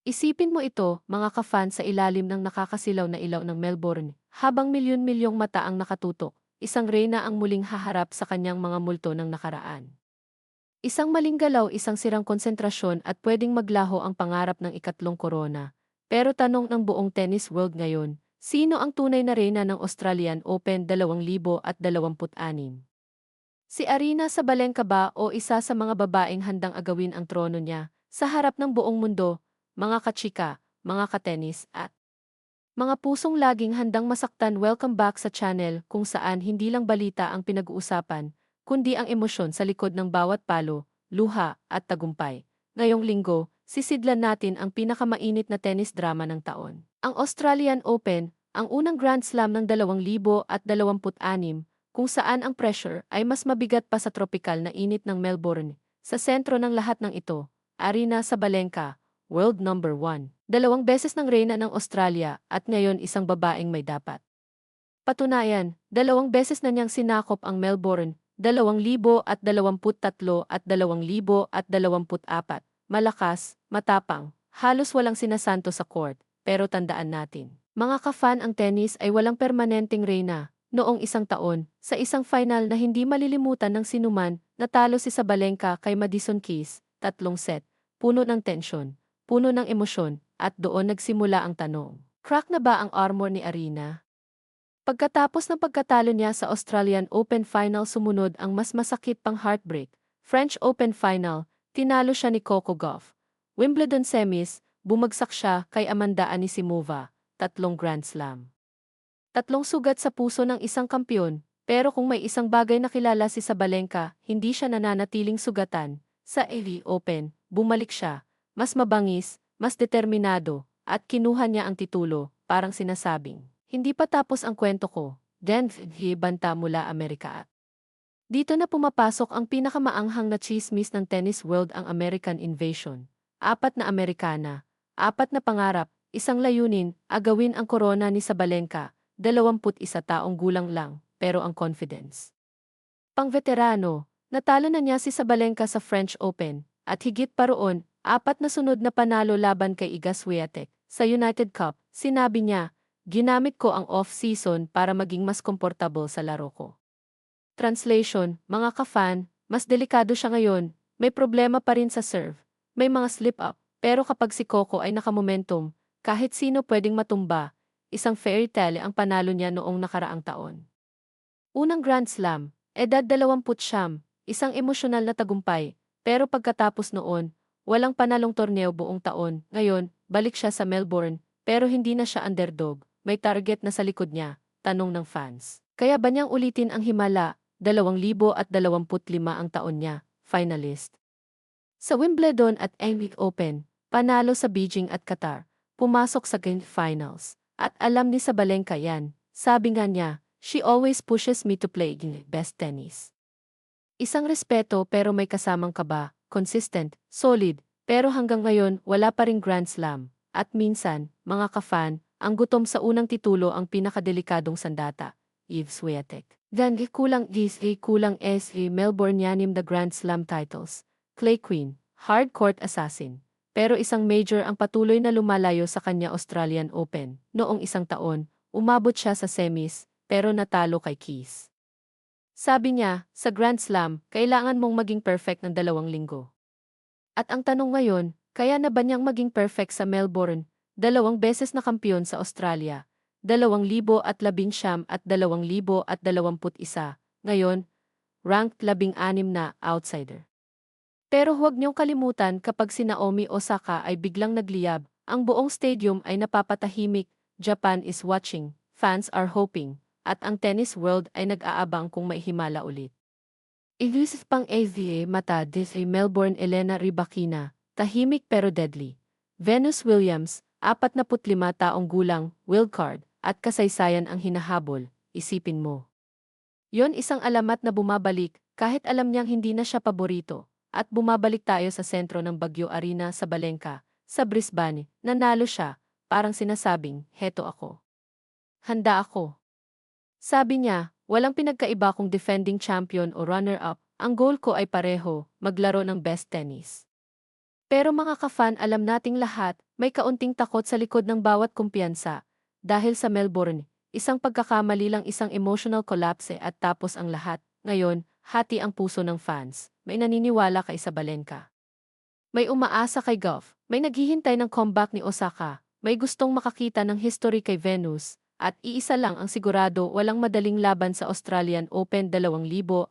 Isipin mo ito, mga ka-fan sa ilalim ng nakakasilaw na ilaw ng Melbourne, habang milyon-milyong mata ang nakatutok, isang reyna ang muling haharap sa kanyang mga multo ng nakaraan. Isang maling galaw, isang sirang konsentrasyon at pwedeng maglaho ang pangarap ng ikatlong korona. Pero tanong ng buong tennis world ngayon, sino ang tunay na reyna ng Australian Open 2026? Si Aryna Sabalenka ba o isa sa mga babaeng handang agawin ang trono niya sa harap ng buong mundo, mga kachika, mga katenis at mga pusong laging handang masaktan? Welcome back sa channel kung saan hindi lang balita ang pinag-uusapan, kundi ang emosyon sa likod ng bawat palo, luha at tagumpay. Ngayong linggo, sisidlan natin ang pinakamainit na tennis drama ng taon. Ang Australian Open, ang unang Grand Slam ng 2026, kung saan ang pressure ay mas mabigat pa sa tropikal na init ng Melbourne. Sa sentro ng lahat ng ito, Aryna Sabalenka, world number 1. Dalawang beses ng reyna ng Australia at ngayon isang babaeng may dapat. Patunayan, dalawang beses na niyang sinakop ang Melbourne, 2023 at 2024. Malakas, matapang, halos walang sinasanto sa court, pero tandaan natin. Mga ka-fan, ang tennis ay walang permanenteng reyna. Noong isang taon, sa isang final na hindi malilimutan ng sinuman, natalo si Sabalenka kay Madison Keys, 3 set, puno ng tensyon, puno ng emosyon, at doon nagsimula ang tanong. Crack na ba ang armor ni Aryna? Pagkatapos ng pagkatalo niya sa Australian Open Final, sumunod ang mas masakit pang heartbreak. French Open Final, tinalo siya ni Coco Gauff. Wimbledon Semis, bumagsak siya kay Amanda Anisimova, 3 Grand Slam. 3 sugat sa puso ng isang kampiyon, pero kung may isang bagay na kilala si Sabalenka, hindi siya nananatiling sugatan. Sa AV Open, bumalik siya, mas mabangis, mas determinado, at kinuha niya ang titulo, parang sinasabing, hindi pa tapos ang kwento ko. Den banta mula Amerika. Dito na pumapasok ang pinakamaanghang na chismis ng tennis world, ang American Invasion. 4 na Amerikana, 4 na pangarap, isang layunin, agawin ang korona ni Sabalenka, 21 taong gulang lang, pero ang confidence. Pang-veterano, natalo na niya si Sabalenka sa French Open, at higit pa roon, 4 na sunod na panalo laban kay Iga Swiatek. Sa United Cup, sinabi niya, ginamit ko ang off-season para maging mas komportable sa laro ko. Translation, mga ka-fan, mas delikado siya ngayon, may problema pa rin sa serve, may mga slip-up, pero kapag si Coco ay nakamomentum, kahit sino pwedeng matumba. Isang fairy tale ang panalo niya noong nakaraang taon. Unang Grand Slam, edad 29, isang emosyonal na tagumpay, pero pagkatapos noon, walang panalong torneo buong taon. Ngayon, balik siya sa Melbourne, pero hindi na siya underdog, may target na sa likod niya, tanong ng fans. Kaya ba niyang ulitin ang himala? 2025 ang taon niya, finalist. Sa Wimbledon at Anglick Open, panalo sa Beijing at Qatar, pumasok sa Grand Finals. At alam ni Sabalenka yan, sabi nga niya, she always pushes me to play best tennis. Isang respeto pero may kasamang kaba, consistent, solid, pero hanggang ngayon wala pa ring Grand Slam. At minsan, mga ka-fan, ang gutom sa unang titulo ang pinakadelikadong sandata. Iga Swiatek. Then kulang kulang Melbourne 6 the Grand Slam titles. Clay Queen, hard court assassin. Pero isang major ang patuloy na lumalayo sa kanya, Australian Open. Noong isang taon, umabot siya sa semis, pero natalo kay Keys. Sabi niya, sa Grand Slam, kailangan mong maging perfect ng 2 linggo. At ang tanong ngayon, kaya na ba niyang maging perfect sa Melbourne? 2 beses na kampiyon sa Australia, 2019 at 2021. Ngayon, ranked 16 na outsider. Pero huwag niyong kalimutan, kapag si Naomi Osaka ay biglang nagliyab, ang buong stadium ay napapatahimik. Japan is watching, fans are hoping, at ang tennis world ay nag-aabang kung may himala ulit. Ilusif pang AVA mata sa Melbourne. Elena Rybakina, tahimik pero deadly. Venus Williams, 45 taong gulang, wildcard, at kasaysayan ang hinahabol, isipin mo. Yon isang alamat na bumabalik, kahit alam niyang hindi na siya paborito. At bumabalik tayo sa sentro ng bagyo, Aryna Sabalenka, sa Brisbane, nanalo siya, parang sinasabing, heto ako. Handa ako. Sabi niya, walang pinagkaiba kung defending champion o runner-up, ang goal ko ay pareho, maglaro ng best tennis. Pero mga ka-fan, alam nating lahat, may kaunting takot sa likod ng bawat kumpiyansa. Dahil sa Melbourne, isang pagkakamali lang, isang emotional collapse at tapos ang lahat. Ngayon, hati ang puso ng fans. May naniniwala kay Sabalenka. May umaasa kay Goff. May naghihintay ng comeback ni Osaka. May gustong makakita ng history kay Venus. At iisa lang ang sigurado, walang madaling laban sa Australian Open 2026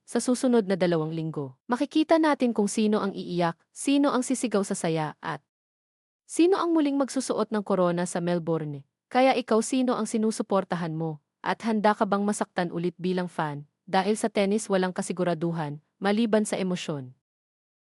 sa susunod na 2 linggo. Makikita natin kung sino ang iiyak, sino ang sisigaw sa saya, at sino ang muling magsusuot ng korona sa Melbourne. Kaya ikaw, sino ang sinusuportahan mo? At handa ka bang masaktan ulit bilang fan? Dahil sa tennis walang kasiguraduhan, maliban sa emosyon.